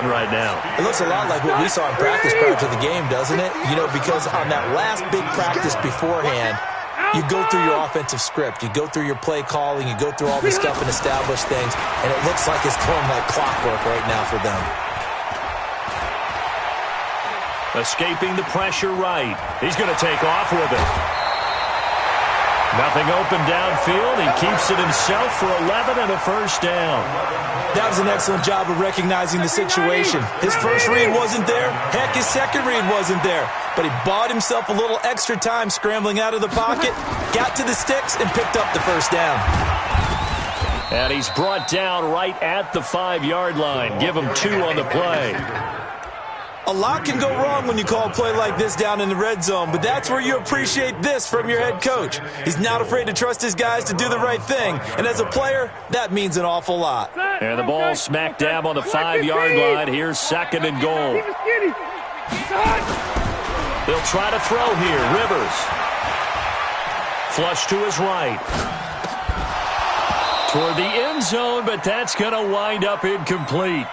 sweating right now. It looks a lot like what we saw in practice prior to the game, doesn't it? You know, because on that last big practice beforehand, you go through your offensive script. You go through your play calling. You go through all the stuff and establish things. And it looks like it's going like clockwork right now for them. Escaping the pressure right. He's going to take off with it. Nothing open downfield. He keeps it himself for 11 and a first down. That was an excellent job of recognizing the situation. His first read wasn't there. Heck, his second read wasn't there. But he bought himself a little extra time scrambling out of the pocket, got to the sticks, and picked up the first down. And he's brought down right at the 5-yard line. Give him 2 on the play. A lot can go wrong when you call a play like this down in the red zone, but that's where you appreciate this from your head coach. He's not afraid to trust his guys to do the right thing, and as a player, that means an awful lot. And the ball smack dab on the 5-yard line. Here's 2nd and goal. They'll try to throw here. Rivers. Flush to his right. Toward the end zone, but that's going to wind up incomplete.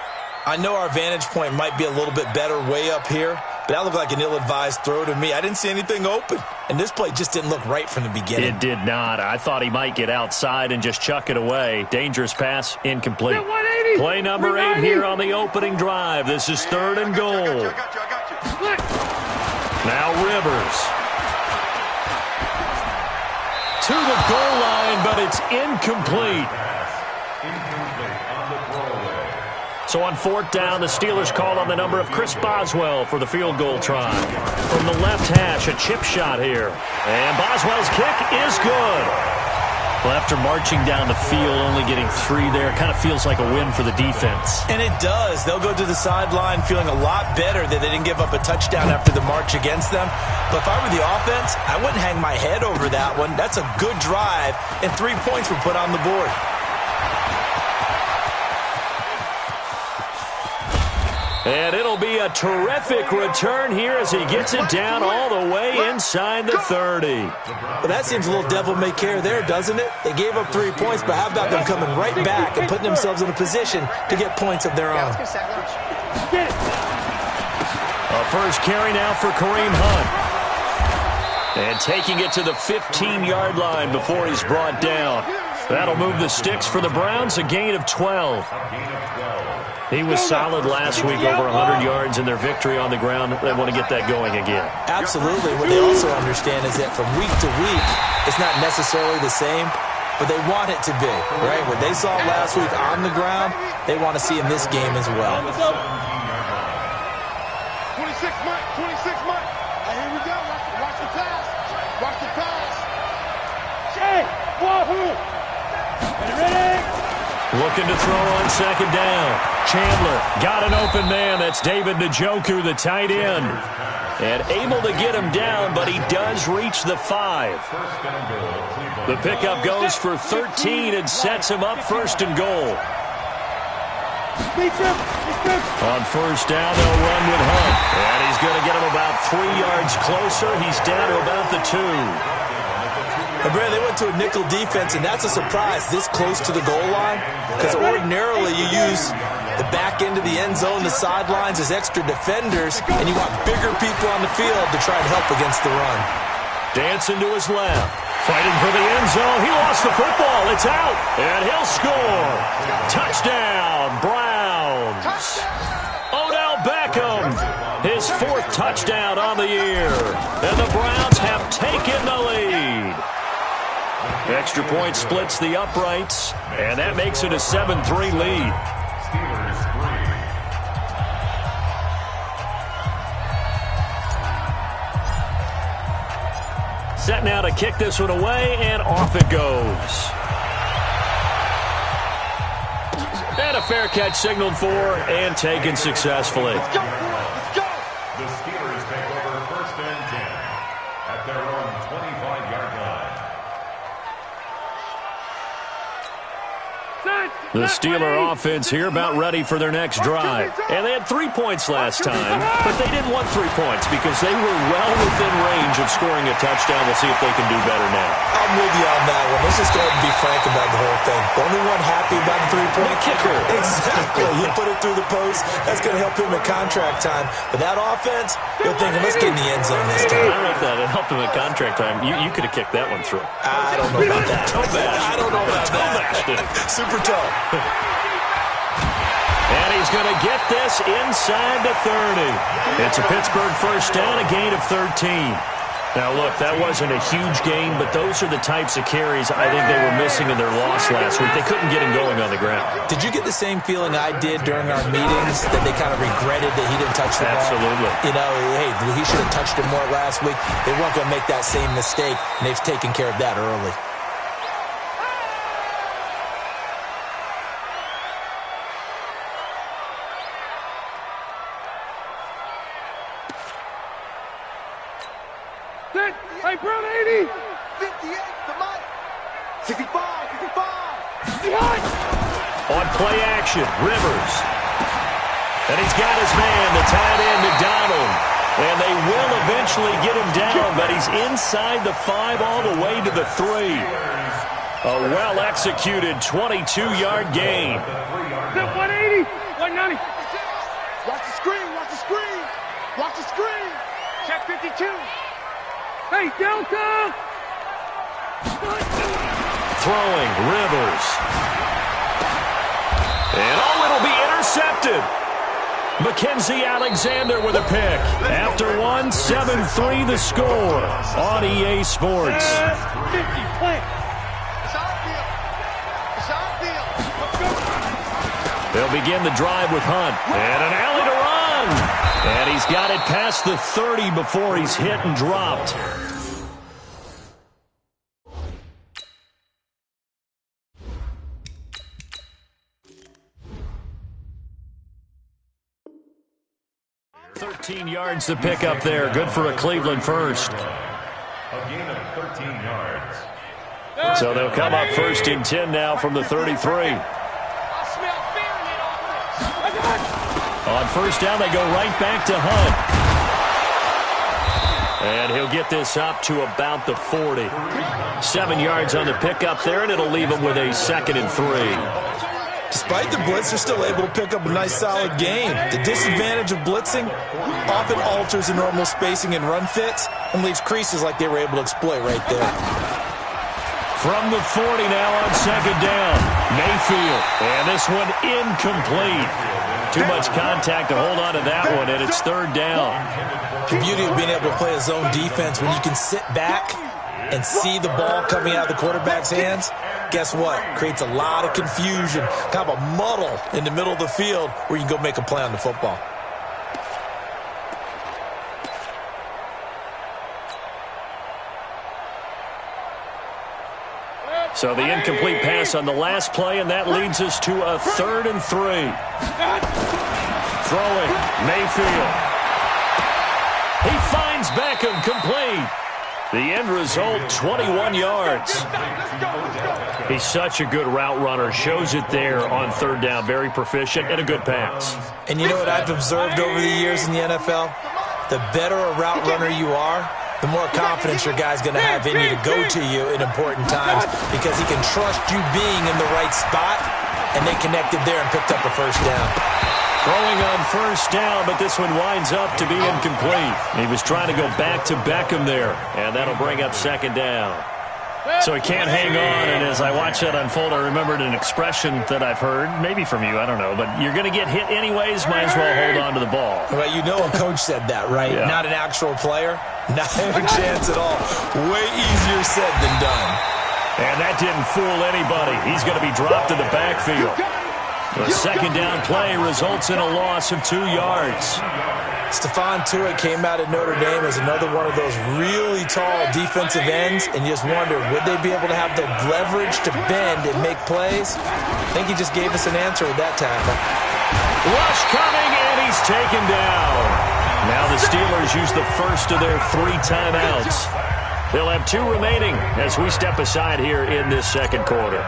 I know our vantage point might be a little bit better way up here, but that looked like an ill-advised throw to me. I didn't see anything open, and this play just didn't look right from the beginning. It did not. I thought he might get outside and just chuck it away. Dangerous pass, incomplete. Play number 8 here on the opening drive. This is 3rd and goal. Now Rivers. To the goal line, but it's incomplete. So on 4th down, the Steelers call on the number of Chris Boswell for the field goal try. From the left hash, a chip shot here. And Boswell's kick is good. Well, after marching down the field, only getting 3 there, kind of feels like a win for the defense. And it does. They'll go to the sideline feeling a lot better that they didn't give up a touchdown after the march against them. But if I were the offense, I wouldn't hang my head over that one. That's a good drive, and 3 points were put on the board. And it'll be a terrific return here as he gets it down all the way inside the 30. Well, that seems a little devil-may-care there, doesn't it? They gave up 3 points, but how about them coming right back and putting themselves in a position to get points of their own? A first carry now for Kareem Hunt. And taking it to the 15-yard line before he's brought down. That'll move the sticks for the Browns, a gain of 12. He was solid last week, over 100 yards in their victory on the ground. They want to get that going again. Absolutely. What they also understand is that from week to week, it's not necessarily the same, but they want it to be, right? What they saw last week on the ground, they want to see in this game as well. 26 Mike, 26 Mike. Here we go. Watch the pass. Watch the pass. Hey, wahoo. Ready? Looking to throw on 2nd down. Chandler got an open man. That's David Njoku, the tight end. And able to get him down, but he does reach the 5. The pickup goes for 13 and sets him up 1st and goal. On 1st down, they'll run with Hunt. And he's going to get him about 3 yards closer. He's down to about the 2. And Brad, they went to a nickel defense, and that's a surprise this close to the goal line, because ordinarily you use the back end of the end zone, the sidelines as extra defenders, and you want bigger people on the field to try and help against the run. Dancing to his left, fighting for the end zone. He lost the football. It's out, and he'll score. Touchdown, Browns. Odell Beckham, his 4th touchdown on the year, and the Browns have taken the lead. Extra point splits the uprights, and that makes it a 7-3 lead. Set now to kick this one away, and off it goes. And a fair catch signaled for and taken successfully. Let's go. The Steelers take over 1st and 10 at their own 25-yard line. The Steeler offense here about ready for their next drive. And they had 3 points last time, but they didn't want 3 points because they were well within range of scoring a touchdown. We'll see if they can do better now. I'm with you on that one. Let's just go ahead and be frank about the whole thing. The only one happy about the 3-point kicker. Exactly. He put it through the post. That's going to help him at contract time. But that offense, they're thinking, let's get in the end zone this time. I don't know if that helped him at contract time. You could have kicked that one through. I don't know about that. I don't know about that. Super tough. And he's going to get this inside the 30. It's a Pittsburgh first down, a gain of 13. Now, look, that wasn't a huge gain, but those are the types of carries I think they were missing in their loss last week. They couldn't get him going on the ground. Did you get the same feeling I did during our meetings, that they kind of regretted that he didn't touch the ball? Absolutely. You know, hey, he should have touched it more last week. They weren't going to make that same mistake, and they've taken care of that early. Hey, Brown 80! 58, come on! 65, 55! Behind! On play action, Rivers. And he's got his man, the tight end, McDonald. And they will eventually get him down, but he's inside the 5 all the way to the 3. A well-executed 22-yard gain. 180, 190. Watch the screen, watch the screen. Watch the screen. Check 52. Hey, Delta! Throwing, Rivers. And it'll be intercepted. Mackenzie Alexander with a pick. After one, 7-3 the score on EA Sports. 50, plant. It's outfield. It's outfield. Let's go. They'll begin the drive with Hunt. And an alley to run. And he's got it past the 30 before he's hit and dropped. Yards to pick up there. Good for a Cleveland first. A gain of 13 yards. So they'll come up first and 10 now from the 33. On first down, they go right back to Hunt. And he'll get this up to about the 40. 7 yards on the pickup there, and it'll leave him with a 2nd and 3. Despite the blitz, they're still able to pick up a nice, solid gain. The disadvantage of blitzing often alters the normal spacing and run fits and leaves creases like they were able to exploit right there. From the 40 now on 2nd down. Mayfield. And this one incomplete. Too much contact to hold on to that one, and it's 3rd down. The beauty of being able to play a zone defense when you can sit back and see the ball coming out of the quarterback's hands, guess what? Creates a lot of confusion, kind of a muddle in the middle of the field where you can go make a play on the football. So the incomplete pass on the last play, and that leads us to a 3rd and 3. Throwing, Mayfield. He finds Beckham, complete. The end result, 21 yards. He's such a good route runner. Shows it there on 3rd down. Very proficient and a good pass. And you know what I've observed over the years in the NFL? The better a route runner you are, the more confidence your guy's going to have in you to go to you in important times because he can trust you being in the right spot, and they connected there and picked up a first down. Throwing on first down, but this one winds up to be incomplete. He was trying to go back to Beckham there, and that'll bring up 2nd down. So he can't hang on, and as I watch that unfold, I remembered an expression that I've heard, maybe from you, I don't know, but you're going to get hit anyways, might as well hold on to the ball. Well, you know a coach said that, right? Yeah. Not an actual player. Not a chance at all. Way easier said than done. And that didn't fool anybody. He's going to be dropped in the backfield. The 2nd down play results in a loss of 2 yards. Stephon Tuitt came out of Notre Dame as another one of those really tall defensive ends, and you just wonder, would they be able to have the leverage to bend and make plays? I think he just gave us an answer with that tackle. Rush coming, and he's taken down. Now the Steelers use the first of their 3 timeouts. They'll have 2 remaining as we step aside here in this 2nd quarter.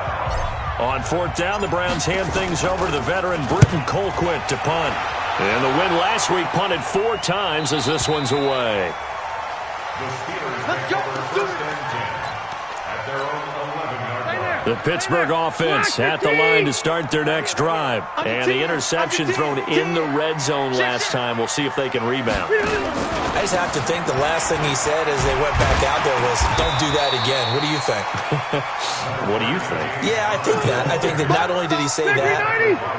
On fourth down, the Browns hand things over to the veteran Britton Colquitt to punt. And the win last week punted 4 times as this one's away. The Steelers take over first and 10 at their own 11-yard line. The Pittsburgh offense at the line to start their next drive. And the interception thrown in the red zone last time. We'll see if they can rebound. I just have to think the last thing he said as they went back out there was, don't do that again. What do you think? What do you think? Yeah, I think that. I think that not only did he say that,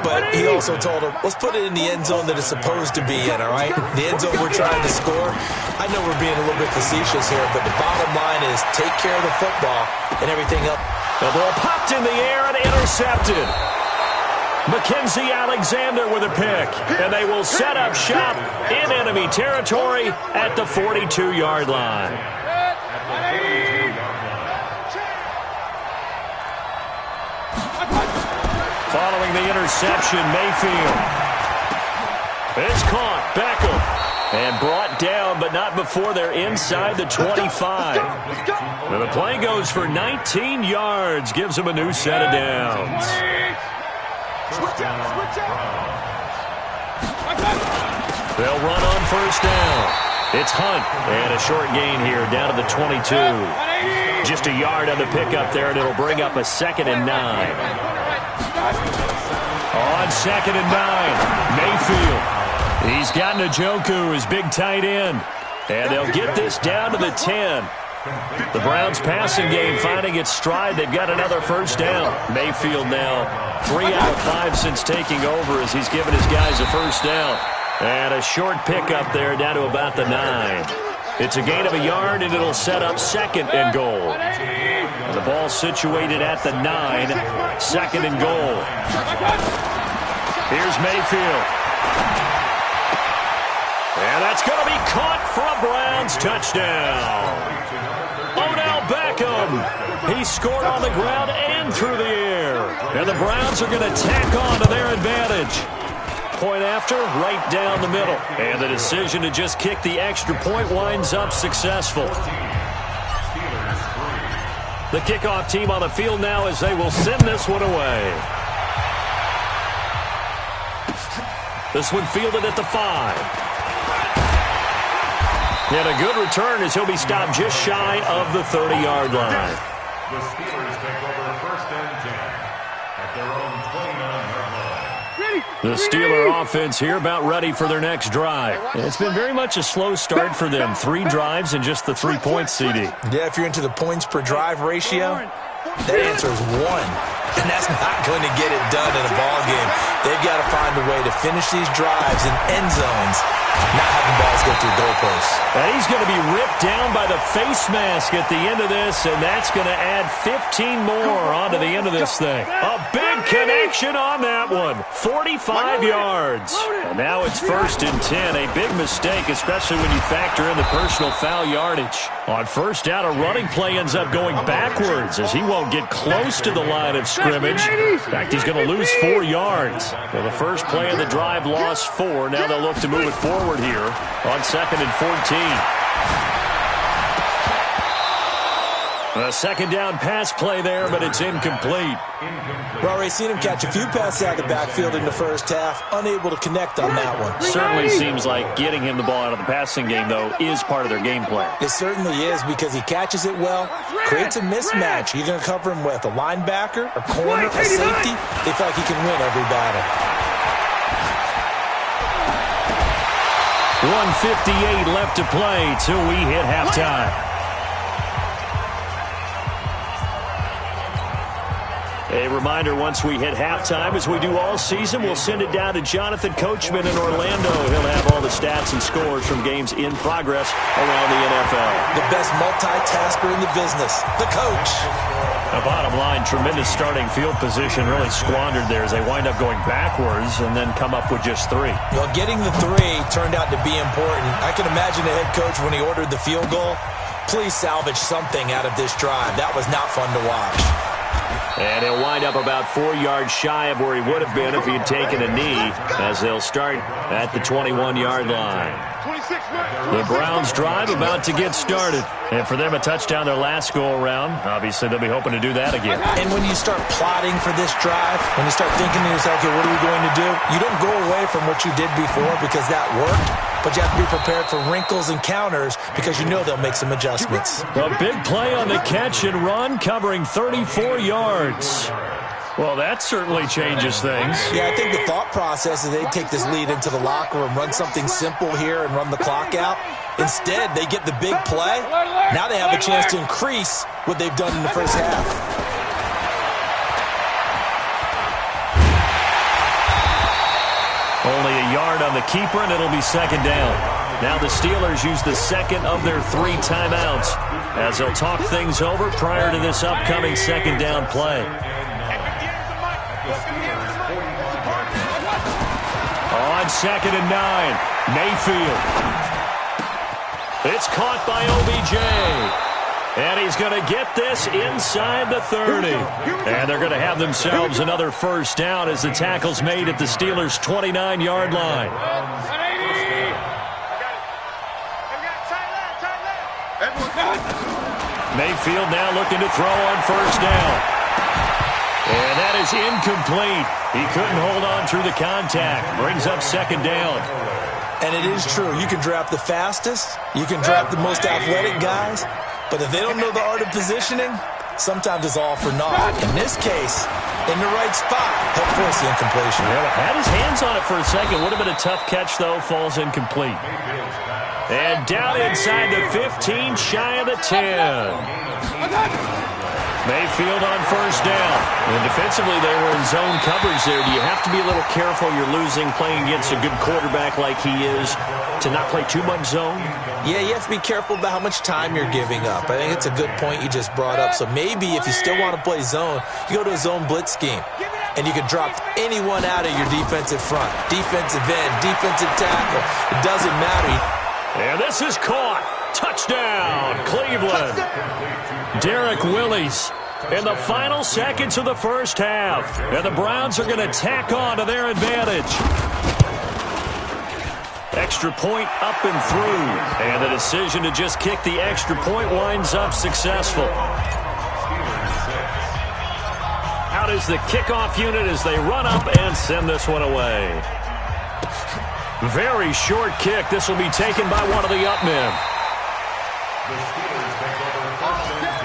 but he also told him, let's put it in the end zone that it's supposed to be in, all right? The end zone we're trying to score. I know we're being a little bit facetious here, but the bottom line is take care of the football and everything else. The ball popped in the air and intercepted. Mackenzie Alexander with a pick, and they will set up shop in enemy territory at the 42-yard line. Following the interception, Mayfield. It's caught, Beckham, and brought down, but not before they're inside the 25. And the play goes for 19 yards, gives them a new set of downs. They'll run on first down. It's Hunt, and a short gain here down to the 22. Just a yard on the pickup there, and it'll bring up a 2nd and 9. On 2nd and 9, Mayfield. He's got Njoku, his big tight end. And they'll get this down to the 10. The Browns passing game finding its stride. They've got another first down. Mayfield now 3 out of 5 since taking over as he's given his guys a first down. And a short pickup there down to about the 9. It's a gain of a yard, and it'll set up 2nd and goal. And the ball situated at the 9. 2nd and goal. Here's Mayfield. And that's going to be caught for a Browns touchdown. Odell Beckham. He scored on the ground and through the air. And the Browns are going to tack on to their advantage. Point after, right down the middle. And the decision to just kick the extra point winds up successful. The kickoff team on the field now as they will send this one away. This one fielded at the 5. And a good return as he'll be stopped just shy of the 30-yard line. The Steelers take over first and 10 at their own 29-yard line. The Steeler offense here about ready for their next drive. And it's been very much a slow start for them. 3 drives and just the 3 points, CD. Yeah, if you're into the points per drive ratio, that answer is 1. And that's not going to get it done in a ball game. They've got to find a way to finish these drives in end zones, not having balls go through goalposts. And he's going to be ripped down by the face mask at the end of this, and that's going to add 15 more onto the end of this thing. A big connection on that one. 45 yards. And now it's 1st and 10. A big mistake, especially when you factor in the personal foul yardage. On first down, a running play ends up going backwards as he won't get close to the line of scrimmage. In fact, he's going to lose 4 yards. Well, the first play of the drive lost 4. Now they'll look to move it forward here on 2nd and 14. A 2nd down pass play there, but it's incomplete. Well, we've seen him catch a few passes out of the backfield in the first half, unable to connect on that one. Certainly seems like getting him the ball out of the passing game, though, is part of their game plan. It certainly is because he catches it well, creates a mismatch. You're going to cover him with a linebacker, a corner, a safety. They feel like he can win every battle. 1:58 left to play till we hit halftime. A reminder, once we hit halftime, as we do all season, we'll send it down to Jonathan Coachman in Orlando. He'll have all the stats and scores from games in progress around the NFL. The best multitasker in the business, the coach. The bottom line, tremendous starting field position, really squandered there as they wind up going backwards and then come up with just 3. Well, getting the 3 turned out to be important. I can imagine the head coach when he ordered the field goal. Please salvage something out of this drive. That was not fun to watch. And he'll wind up about 4 yards shy of where he would have been if he had taken a knee, as they'll start at the 21-yard line. The Browns drive about to get started. And for them, a touchdown their last go-around. Obviously, they'll be hoping to do that again. And when you start plotting for this drive, when you start thinking to yourself, okay, what are we going to do? You don't go away from what you did before because that worked, but you have to be prepared for wrinkles and counters because you know they'll make some adjustments. A big play on the catch and run, covering 34 yards. Well, that certainly changes things. Yeah, I think the thought process is they take this lead into the locker room, run something simple here and run the clock out. Instead, they get the big play. Now they have a chance to increase what they've done in the first half. Only a yard on the keeper, and it'll be second down. Now the Steelers use the second of their 3 timeouts as they'll talk things over prior to this upcoming second down play. On 2nd and 9, Mayfield. It's caught by OBJ. And he's going to get this inside the 30. And they're going to have themselves another first down as the tackle's made at the Steelers' 29-yard line. Mayfield now looking to throw on first down. And that is incomplete. He couldn't hold on through the contact. Brings up second down. And it is true. You can draft the fastest. You can draft the most athletic guys. But if they don't know the art of positioning, sometimes it's all for naught. In this case, in the right spot, he'll force the incompletion. Yeah, had his hands on it for a second. Would have been a tough catch, though. Falls incomplete. And down inside the 15, shy of the 10. Mayfield on first down. And defensively, they were in zone coverage there. Do you have to be a little careful? You're losing, playing against a good quarterback like he is, to not play too much zone? Yeah, you have to be careful about how much time you're giving up. I think it's a good point you just brought up. So maybe if you still want to play zone, you go to a zone blitz scheme. And you can drop anyone out of your defensive front. Defensive end, defensive tackle. It doesn't matter. And this is caught. Touchdown, Cleveland. Derek Willis in the final seconds of the first half. And the Browns are going to tack on to their advantage. Extra point up and through. And the decision to just kick the extra point winds up successful. Out is the kickoff unit as they run up and send this one away. Very short kick. This will be taken by one of the up men. The Steelers take over first and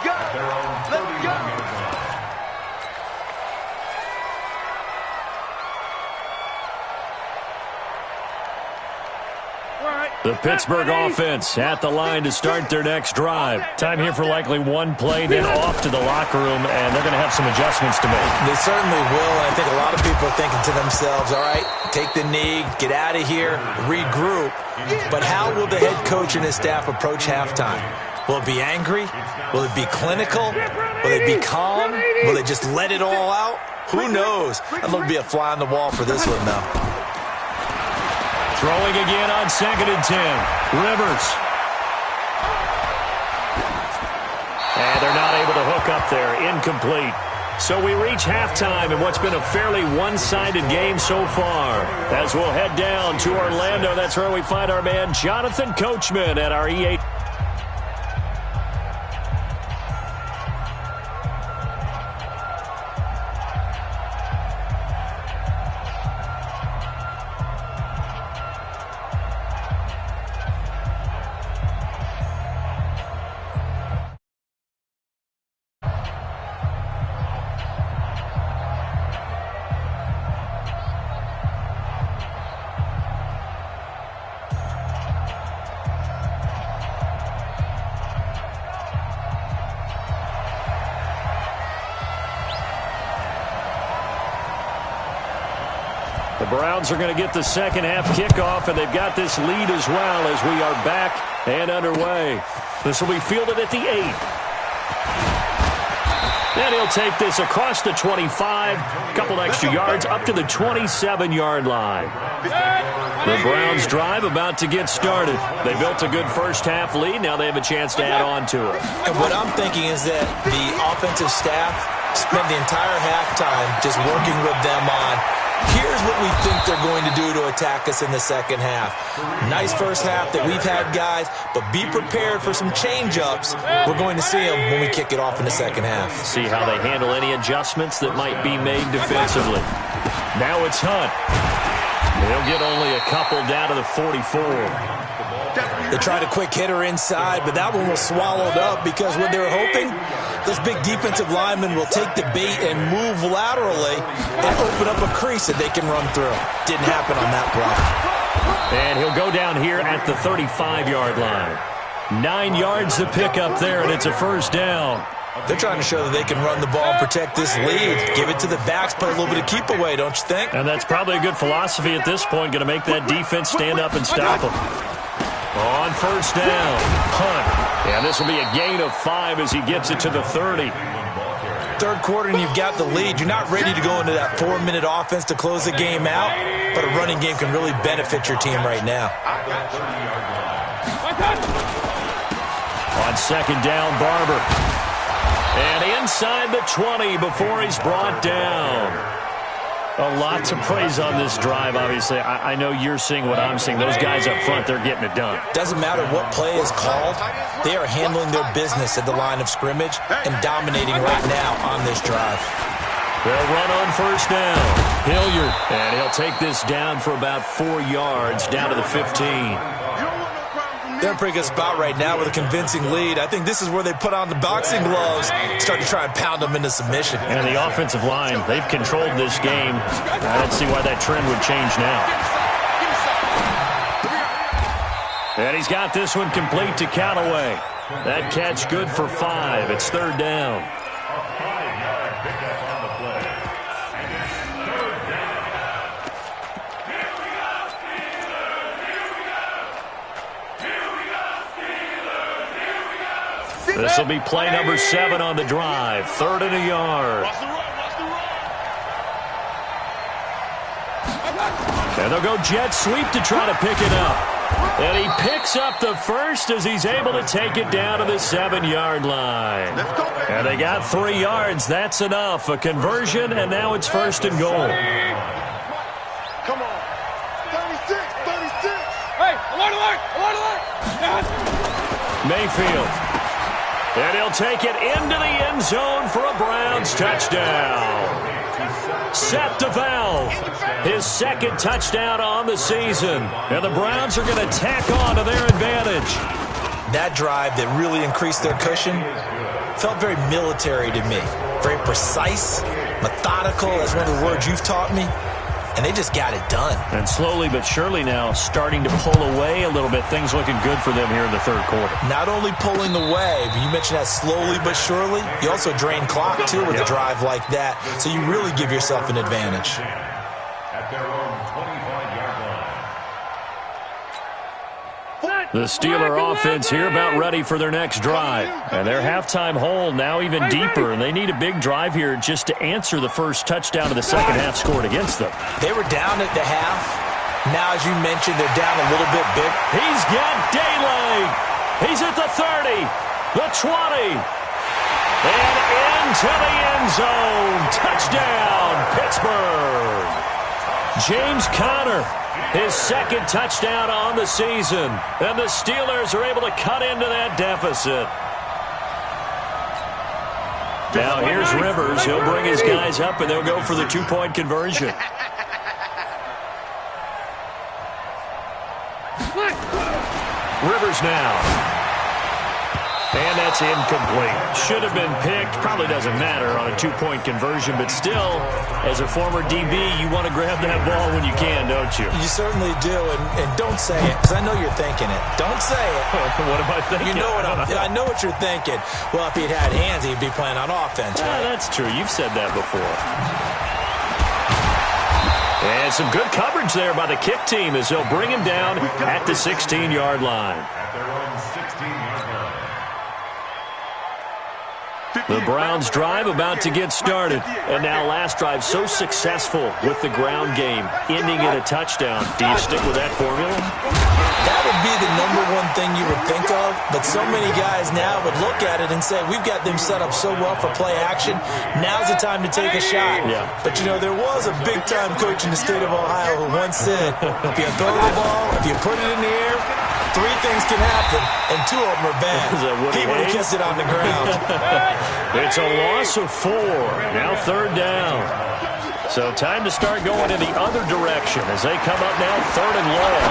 10 at their own 31-yard line. The Pittsburgh offense at the line to start their next drive. Time here for likely one play, then off to the locker room, and they're going to have some adjustments to make. They certainly will, and I think a lot of people are thinking to themselves, all right, take the knee, get out of here, regroup. But how will the head coach and his staff approach halftime? Will it be angry? Will it be clinical? Will they be calm? Will they just let it all out? Who knows? That'll be a fly on the wall for this one, though. Throwing again on 2nd and 10. Rivers. And they're not able to hook up there. Incomplete. So we reach halftime in what's been a fairly one-sided game so far. As we'll head down to Orlando, that's where we find our man Jonathan Coachman at our EA. The Browns are going to get the second half kickoff, and they've got this lead as well as we are back and underway. This will be fielded at the 8. And he'll take this across the 25, a couple extra yards up to the 27-yard line. The Browns drive about to get started. They built a good first half lead. Now they have a chance to add on to it. And what I'm thinking is that the offensive staff spent the entire halftime just working with them on Here's what we think they're going to do to attack us in the second half. Nice first half that we've had, guys, but be prepared for some change-ups. We're going to see them when we kick it off in the second half. See how they handle any adjustments that might be made defensively. Now it's Hunt. He'll get only a couple down to the 44. They tried a quick hitter inside, but that one was swallowed up because what they're hoping, this big defensive lineman will take the bait and move laterally and open up a crease that they can run through. Didn't happen on that play. And he'll go down here at the 35-yard line. 9 yards to pick up there, and it's a first down. They're trying to show that they can run the ball and protect this lead. Give it to the backs, put a little bit of keep away, don't you think? And that's probably a good philosophy at this point, going to make that defense stand up and stop them. On first down, Hunt. And this will be a gain of 5 as he gets it to the 30. Third quarter and you've got the lead. You're not ready to go into that 4-minute offense to close the game out, but a running game can really benefit your team right now. On second down, Barber. And inside the 20 before he's brought down. A lot to praise on this drive, obviously. I know you're seeing what I'm seeing. Those guys up front, they're getting it done. Doesn't matter what play is called. They are handling their business at the line of scrimmage and dominating right now on this drive. They'll run on first down. Hilliard. And he'll take this down for about 4 yards, down to the 15. They're in a pretty good spot right now with a convincing lead. I think this is where they put on the boxing gloves, start to try and pound them into submission. And the offensive line, they've controlled this game. I don't see why that trend would change now. And he's got this one complete to Callaway. That catch good for 5. It's third down. This will be play number 7 on the drive. 3rd and a yard. And they'll go jet sweep to try to pick it up. And he picks up the first as he's able to take it down to the 7-yard line. And they got 3 yards. That's enough. A conversion, and now it's 1st and goal. Come on. 36, 36. Hey, alert, alert, alert, alert. Mayfield. And he'll take it into the end zone for a Browns touchdown. Seth DeValve, his 2nd touchdown on the season. And the Browns are going to tack on to their advantage. That drive that really increased their cushion felt very military to me. Very precise, methodical. That's one of the words you've taught me. And they just got it done. And slowly but surely now starting to pull away a little bit. Things looking good for them here in the 3rd quarter. Not only pulling away, but you mentioned that slowly but surely. You also drain clock, too, with a drive like that. So you really give yourself an advantage. At their own 25-yard line. The Steeler offense here about ready for their next drive. And their halftime hole now even deeper. And they need a big drive here just to answer the first touchdown of the second half scored against them. They were down at the half. Now, as you mentioned, they're down a little bit big. He's got daylight. He's at the 30, the 20, and into the end zone. Touchdown, Pittsburgh. James Conner, his 2nd touchdown on the season. And the Steelers are able to cut into that deficit. Now here's Rivers. He'll bring his guys up, and they'll go for the 2-point conversion. Rivers now. And that's incomplete. Should have been picked. Probably doesn't matter on a 2-point conversion, but still, as a former DB, you want to grab that ball when you can, don't you? You certainly do, and don't say it, because I know you're thinking it. Don't say it. What am I thinking? You know what I know what you're thinking. Well, if he'd had hands, he'd be playing on offense, right? Yeah, that's true. You've said that before. And some good coverage there by the kick team as they'll bring him down at the 16-yard line. At their own 16-yard line. The Browns drive about to get started. And now last drive so successful with the ground game, ending in a touchdown. Do you stick with that formula? That would be the #1 thing you would think of, but so many guys now would look at it and say, we've got them set up so well for play action, now's the time to take a shot. Yeah. But, you know, there was a big-time coach in the state of Ohio who once said, if you throw the ball, if you put it in the air, 3 things can happen, and 2 of them are bad. He would have kept it on the ground. It's a loss of 4. Now 3rd down. So time to start going in the other direction as they come up now 3rd and long.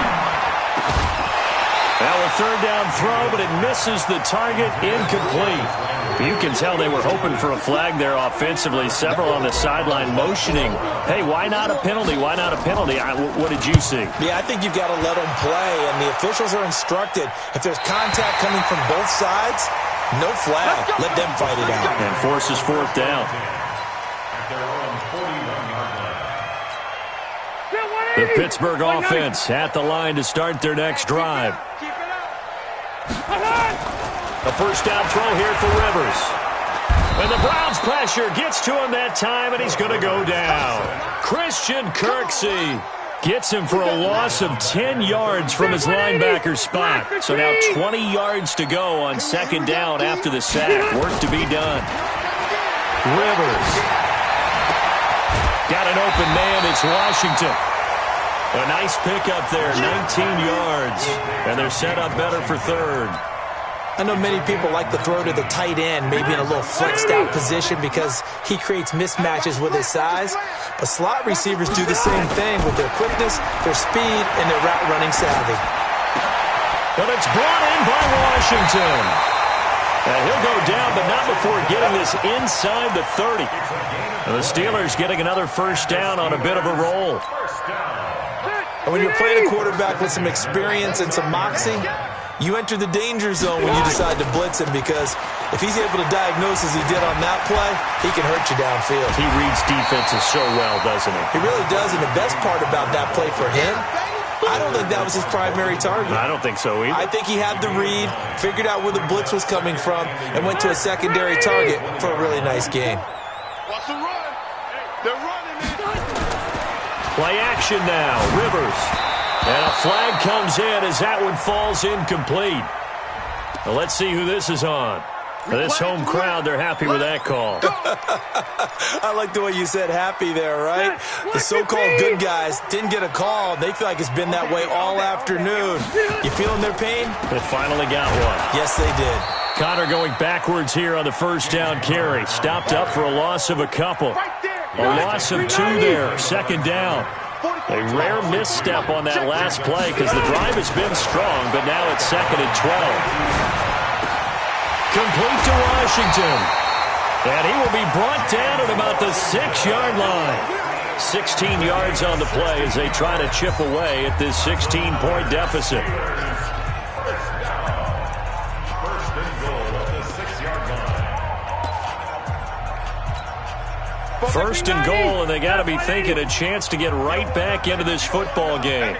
Now a 3rd down throw, but it misses the target, incomplete. You can tell they were hoping for a flag there offensively. Several on the sideline motioning, hey, why not a penalty? Why not a penalty? What did you see? Yeah, I think you've got to let them play, and the officials are instructed. If there's contact coming from both sides, no flag. Let them fight it out. And forces 4th down. The Pittsburgh offense at the line to start their next drive. A 1st down throw here for Rivers. And the Browns pressure gets to him that time, and he's going to go down. Christian Kirksey gets him for a loss of 10 yards from his linebacker spot. So now 20 yards to go on 2nd down after the sack. Work to be done. Rivers. Got an open man. It's Washington. A nice pickup there, 19 yards. And they're set up better for 3rd. I know many people like to throw to the tight end, maybe in a little flexed out position because he creates mismatches with his size. But slot receivers do the same thing with their quickness, their speed, and their route running savvy. But it's brought in by Washington. And he'll go down, but not before getting this inside the 30. And the Steelers getting another 1st down on a bit of a roll. And when you're playing a quarterback with some experience and some moxie, you enter the danger zone when you decide to blitz him, because if he's able to diagnose as he did on that play, he can hurt you downfield. He reads defenses so well, doesn't he? He really does, and the best part about that play for him, I don't think that was his primary target. I don't think so either. I think he had the read, figured out where the blitz was coming from, and went to a secondary target for a really nice gain. Watch the run. They're running, man. Play action now. Rivers. And a flag comes in as that one falls incomplete. Well, let's see who this is on. This home crowd, they're happy with that call. I like the way you said happy there, right? The so-called good guys didn't get a call. They feel like it's been that way all afternoon. You feeling their pain? They finally got one. Yes, they did. Connor going backwards here on the 1st down carry. Stopped up for a loss of a couple. A loss of 2 there. 2nd down. A rare misstep on that last play because the drive has been strong, but now it's 2nd and 12. Complete to Washington. And he will be brought down at about the 6-yard line. 16 yards on the play as they try to chip away at this 16-point deficit. 1st and goal at the 6-yard line. 1st and goal, and they got to be thinking a chance to get right back into this football game.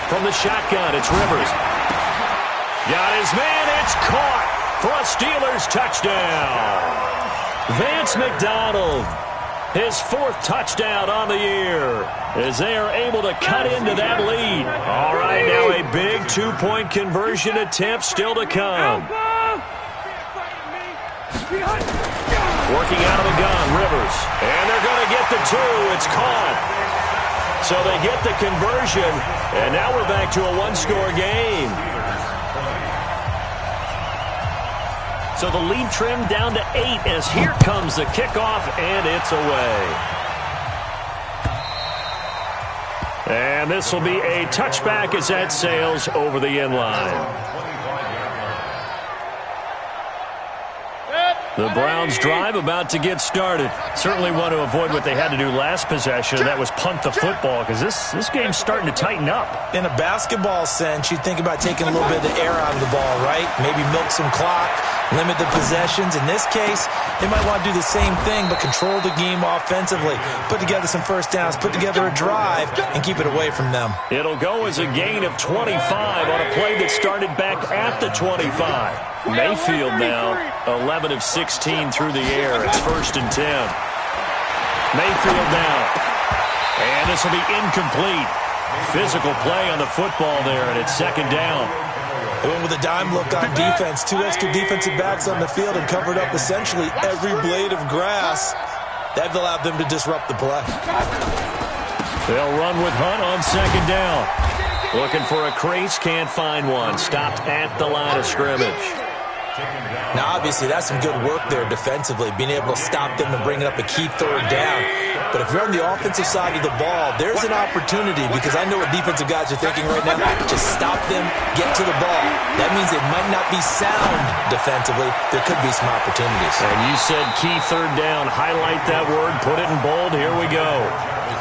From the shotgun, it's Rivers. Got his man, it's caught for a Steelers touchdown. Vance McDonald, his 4th touchdown on the year, as they are able to cut into that lead. All right, now a big 2-point conversion attempt still to come. Working out of the gun, Rivers. And they're going to get the 2. It's caught. So they get the conversion, and now we're back to a 1-score game. So the lead trimmed down to 8 as here comes the kickoff, and it's away. And this will be a touchback as that sails over the end line. The Browns' drive about to get started. Certainly want to avoid what they had to do last possession, and that was punt the football, because this game's starting to tighten up. In a basketball sense, you think about taking a little bit of the air out of the ball, right? Maybe milk some clock, limit the possessions. In this case, they might want to do the same thing, but control the game offensively. Put together some first downs, put together a drive, and keep it away from them. It'll go as a gain of 25 on a play that started back at the 25. Mayfield now 11 of 16 through the air. It's 1st and 10. Mayfield now. And this will be incomplete. Physical play on the football there, and it's 2nd down. They went with a dime look on defense. 2 extra defensive backs on the field and covered up essentially every blade of grass. That allowed them to disrupt the play. They'll run with Hunt on 2nd down. Looking for a crease, can't find one. Stopped at the line of scrimmage. Now, obviously, that's some good work there defensively, being able to stop them and bring it up a key 3rd down. But if you're on the offensive side of the ball, there's an opportunity, because I know what defensive guys are thinking right now. Just stop them, get to the ball. That means it might not be sound defensively. There could be some opportunities. And you said key 3rd down. Highlight that word, put it in bold. Here we go.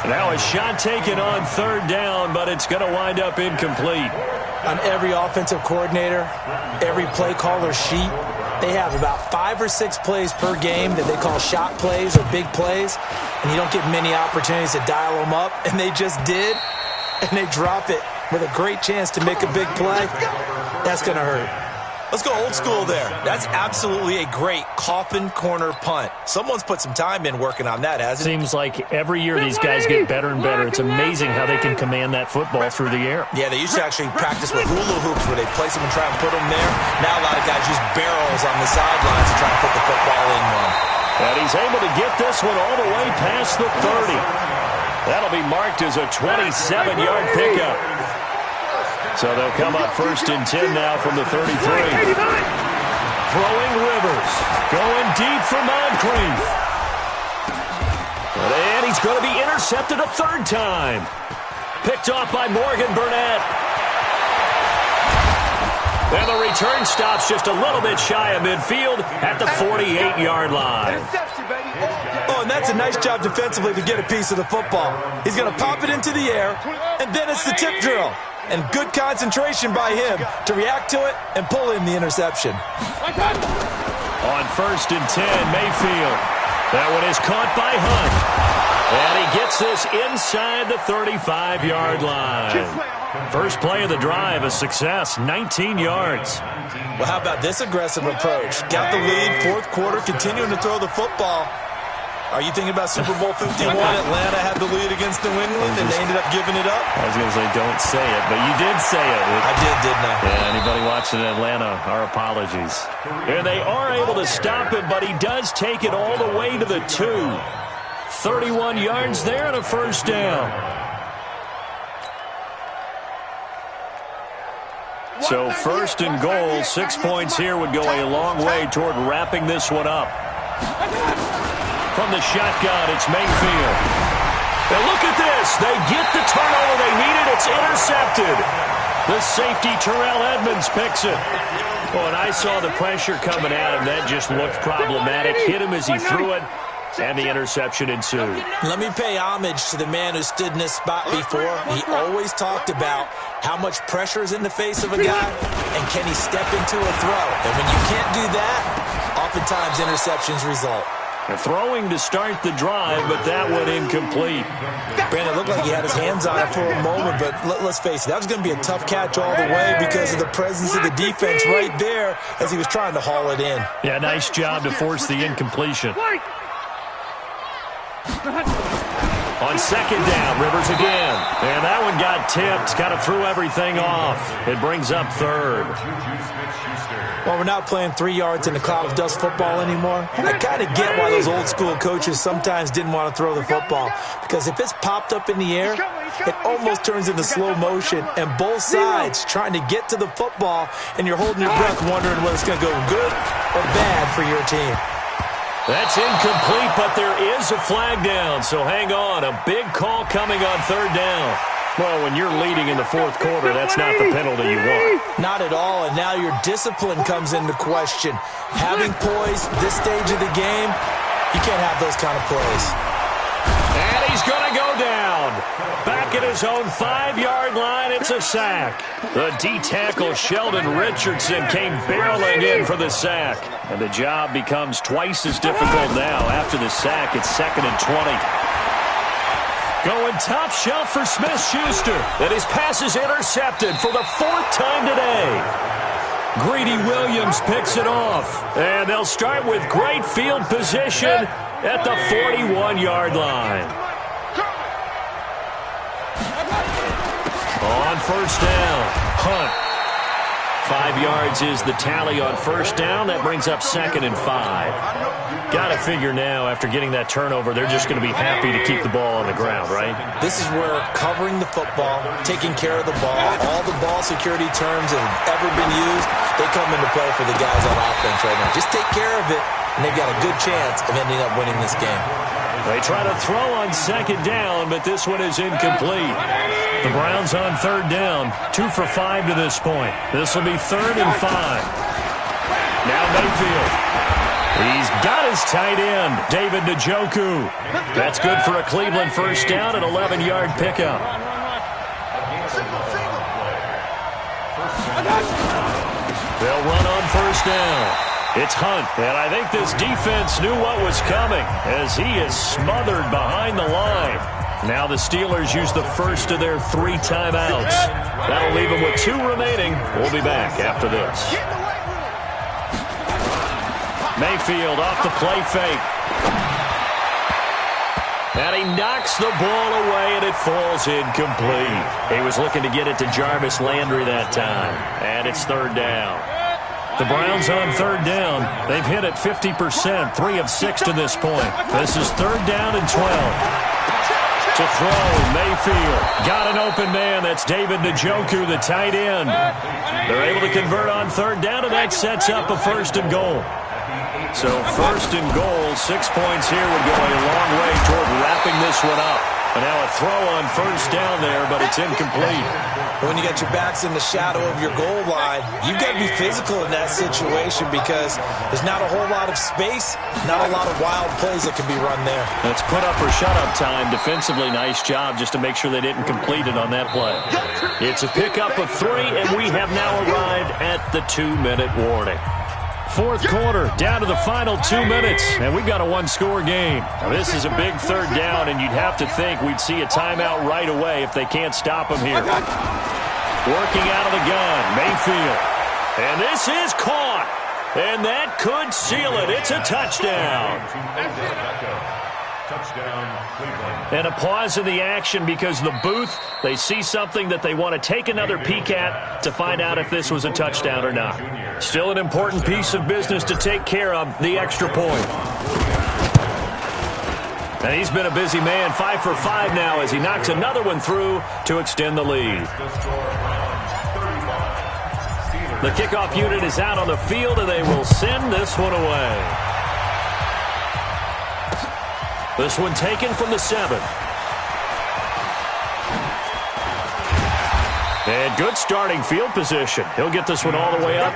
Now a shot taken on 3rd down, but it's going to wind up incomplete. On every offensive coordinator, every play caller sheet, they have about 5 or 6 plays per game that they call shot plays or big plays, and you don't get many opportunities to dial them up, and they just did, and they drop it with a great chance to make a big play. That's going to hurt. Let's go old school there. That's absolutely a great coffin corner punt. Someone's put some time in working on that, hasn't it? Seems like every year these guys get better and better. It's amazing how they can command that football through the air. Yeah, they used to actually practice with hula hoops where they place them and try and put them there. Now a lot of guys use barrels on the sidelines to try and put the football in one. And he's able to get this one all the way past the 30. That'll be marked as a 27-yard pickup. So they'll come up 1st and 10 now from the 33. Throwing Rivers. Going deep for Moncrief. And he's going to be intercepted a 3rd time. Picked off by Morgan Burnett. And the return stops just a little bit shy of midfield at the 48-yard line. Oh, and that's a nice job defensively to get a piece of the football. He's going to pop it into the air, and then it's the tip drill. And good concentration by him to react to it and pull in the interception. On 1st and 10, Mayfield. That one is caught by Hunt. And he gets this inside the 35-yard line. First play of the drive, a success, 19 yards. Well, how about this aggressive approach? Got the lead, 4th quarter, continuing to throw the football. Are you thinking about Super Bowl 51? Atlanta had the lead against New England, and they ended up giving it up? I was going to say don't say it, but you did say it. I did, didn't I? Yeah, anybody watching Atlanta, our apologies. And they are able to stop him, but he does take it all the way to the 2. 31 yards there and a 1st down. So 1st and goal, 6 points here would go a long way toward wrapping this one up. From the shotgun, it's Mayfield. And look at this. They get the turnover they needed. It's intercepted. The safety, Terrell Edmonds, picks it. Oh, and I saw the pressure coming at him. That just looked problematic. Hit him as he threw it, and the interception ensued. Let me pay homage to the man who stood in this spot before. He always talked about how much pressure is in the face of a guy, and can he step into a throw. And when you can't do that, oftentimes interceptions result. Throwing to start the drive, but that one incomplete. Brandon, it looked like he had his hands on it for a moment, but let's face it, that was going to be a tough catch all the way because of the presence of the defense right there as he was trying to haul it in. Yeah, nice job to force the incompletion. On 2nd down, Rivers again. And that one got tipped, kind of threw everything off. It brings up 3rd. Well, we're not playing 3 yards in a cloud of dust football anymore. I kind of get why those old school coaches sometimes didn't want to throw the football. Because if it's popped up in the air, it almost turns into slow motion. And both sides trying to get to the football, and you're holding your breath wondering whether it's going to go good or bad for your team. That's incomplete, but there is a flag down. So hang on. A big call coming on 3rd down. Well, when you're leading in the fourth quarter, that's not the penalty you want. Not at all, and now your discipline comes into question. Having poise this stage of the game, you can't have those kind of plays. And he's going to go down. Back at his own 5-yard line, it's a sack. The D-tackle Sheldon Richardson came barreling in for the sack. And the job becomes twice as difficult now. After the sack, it's 2nd and 20. Going top shelf for Smith-Schuster. And his pass is intercepted for the 4th time today. Greedy Williams picks it off. And they'll start with great field position at the 41-yard line. On first down, Hunt. 5 yards is the tally on first down. That brings up 2nd and 5. Got to figure now, after getting that turnover, they're just going to be happy to keep the ball on the ground, right? This is where covering the football, taking care of the ball, all the ball security terms that have ever been used, they come into play for the guys on offense right now. Just take care of it, and they've got a good chance of ending up winning this game. They try to throw on 2nd down, but this one is incomplete. The Browns on 3rd down, 2 for 5 to this point. This will be 3rd and 5. Now Mayfield. He's got his tight end, David Njoku. That's good for a Cleveland first down, an 11-yard pickup. They'll run on first down. It's Hunt, and I think this defense knew what was coming as he is smothered behind the line. Now the Steelers use the first of their 3 timeouts. That'll leave them with 2 remaining. We'll be back after this. Mayfield off the play fake. And he knocks the ball away, and it falls incomplete. He was looking to get it to Jarvis Landry that time. And it's 3rd down. The Browns on 3rd down. They've hit it 50%, 3 of 6 to this point. This is 3rd down and 12. To throw, Mayfield. Got an open man. That's David Njoku, the tight end. They're able to convert on 3rd down, and that sets up a 1st and goal. So 1st and goal, 6 points here would go a long way toward wrapping this one up. And now a throw on first down there, but it's incomplete. When you got your backs in the shadow of your goal line, you've got to be physical in that situation because there's not a whole lot of space, not a lot of wild plays that can be run there. That's put up or shut up time. Defensively, nice job just to make sure they didn't complete it on that play. It's a pickup of 3, and we have now arrived at the 2-minute warning. 4th quarter, down to the final 2 minutes, and we've got a 1-score game. Now, this is a big 3rd down, and you'd have to think we'd see a timeout right away if they can't stop him here. Working out of the gun, Mayfield. And this is caught, and that could seal it. It's a touchdown. Touchdown, Cleveland. And a pause in the action because the booth, they see something that they want to take another peek at to find out if this was a touchdown or not. Still an important piece of business to take care of, the extra point. And he's been a busy man, 5 for 5 now as he knocks another one through to extend the lead. The kickoff unit is out on the field, and they will send this one away. This one taken from the 7. And good starting field position. He'll get this one all the way up.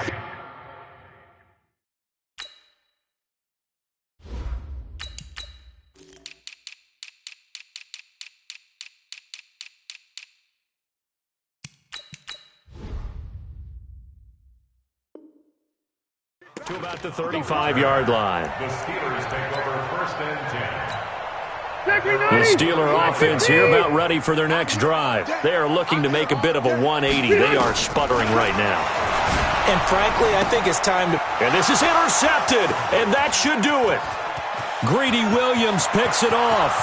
To about the 35-yard line. The Steelers take over 1st and 10. The Steeler offense here about ready for their next drive. They are looking to make a bit of a 180. They are sputtering right now. And frankly, I think it's time to... And this is intercepted, and that should do it. Greedy Williams picks it off.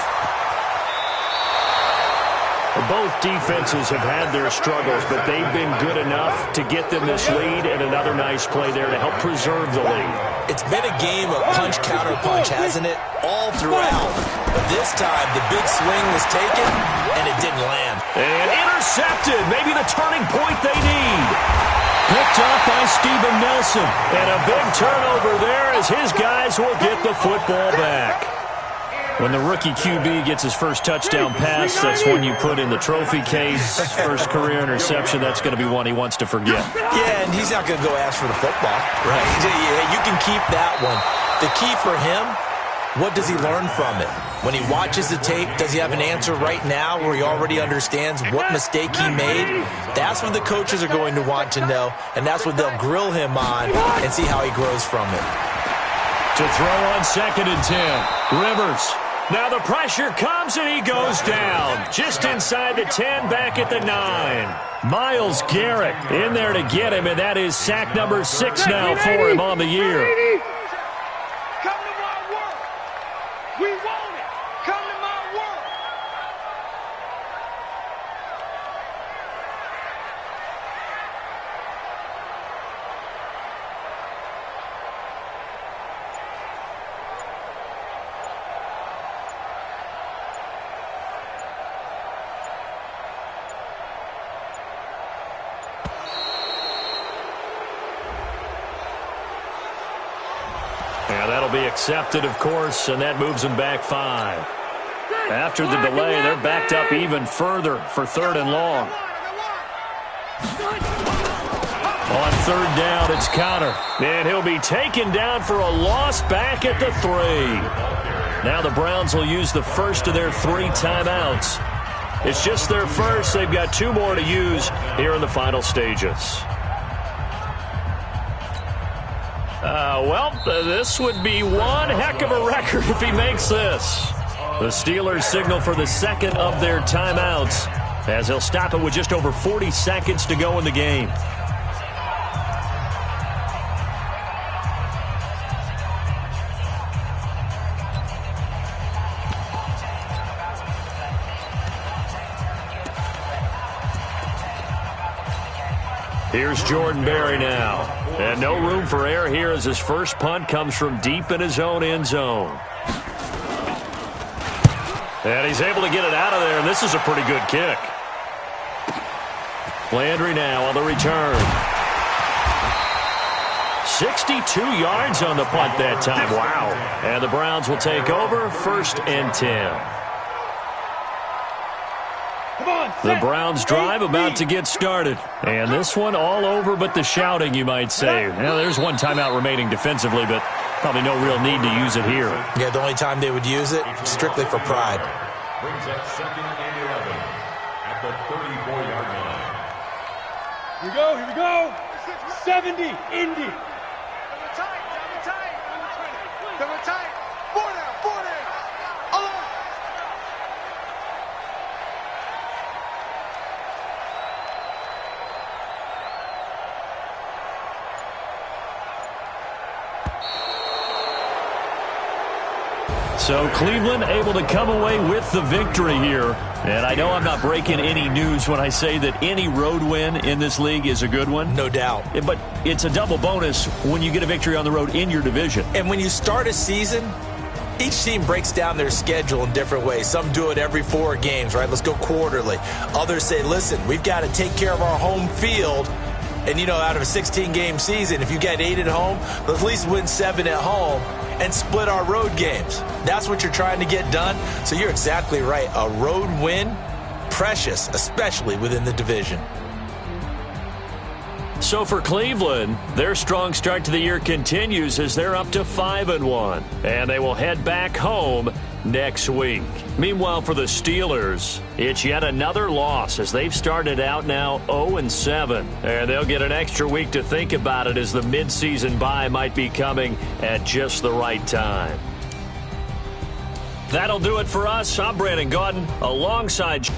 Both defenses have had their struggles, but they've been good enough to get them this lead, and another nice play there to help preserve the lead. It's been a game of punch-counter-punch, hasn't it? All throughout. But this time, the big swing was taken, and it didn't land. And intercepted. Maybe the turning point they need. Picked up by Steven Nelson. And a big turnover there as his guys will get the football back. When the rookie QB gets his first touchdown pass, that's when you put in the trophy case. First career interception, that's going to be one he wants to forget. Yeah, and he's not going to go ask for the football, right? Yeah, you can keep that one. The key for him, what does he learn from it? When he watches the tape, does he have an answer right now where he already understands what mistake he made? That's what the coaches are going to want to know, and that's what they'll grill him on and see how he grows from it. To throw on 2nd and 10. Rivers. Now the pressure comes and he goes down. Just inside the 10, back at the 9. Myles Garrett in there to get him, and that is sack number 6 now for him on the year. Come to my work. We want it. Come to my work. Yeah, that'll be accepted, of course, and that moves them back 5. After the delay, they're backed up even further for 3rd and long. On 3rd down, it's Connor. And he'll be taken down for a loss back at the 3. Now the Browns will use the first of their 3 timeouts. It's just their first. They've got 2 more to use here in the final stages. This would be one heck of a record if he makes this. The Steelers signal for the 2nd of their timeouts as they'll stop it with just over 40 seconds to go in the game. Here's Jordan Berry now. And no room for error here as his first punt comes from deep in his own end zone. And he's able to get it out of there, and this is a pretty good kick. Landry now on the return. 62 yards on the punt that time. Wow. And the Browns will take over 1st and 10. The Browns drive about to get started. And this one all over but the shouting, you might say. Now, there's one timeout remaining defensively, but probably no real need to use it here. Yeah, the only time they would use it, strictly for pride. Brings up 2nd and 11 at the 34-yard line. Here we go. 70, Indy. Double tight. 4 down. Alone. So Cleveland able to come away with the victory here. And I know I'm not breaking any news when I say that any road win in this league is a good one. No doubt. But it's a double bonus when you get a victory on the road in your division. And when you start a season, each team breaks down their schedule in different ways. Some do it every 4 games, right? Let's go quarterly. Others say, listen, we've got to take care of our home field. And, you know, out of a 16-game season, if you get 8 at home, let's at least win 7 at home and split our road games. That's what you're trying to get done. So you're exactly right. A road win, precious, especially within the division. So for Cleveland, their strong start to the year continues as they're up to 5-1. And they will head back home next week. Meanwhile, for the Steelers, it's yet another loss as they've started out now 0-7. And they'll get an extra week to think about it as the midseason bye might be coming at just the right time. That'll do it for us. I'm Brandon Gaudin alongside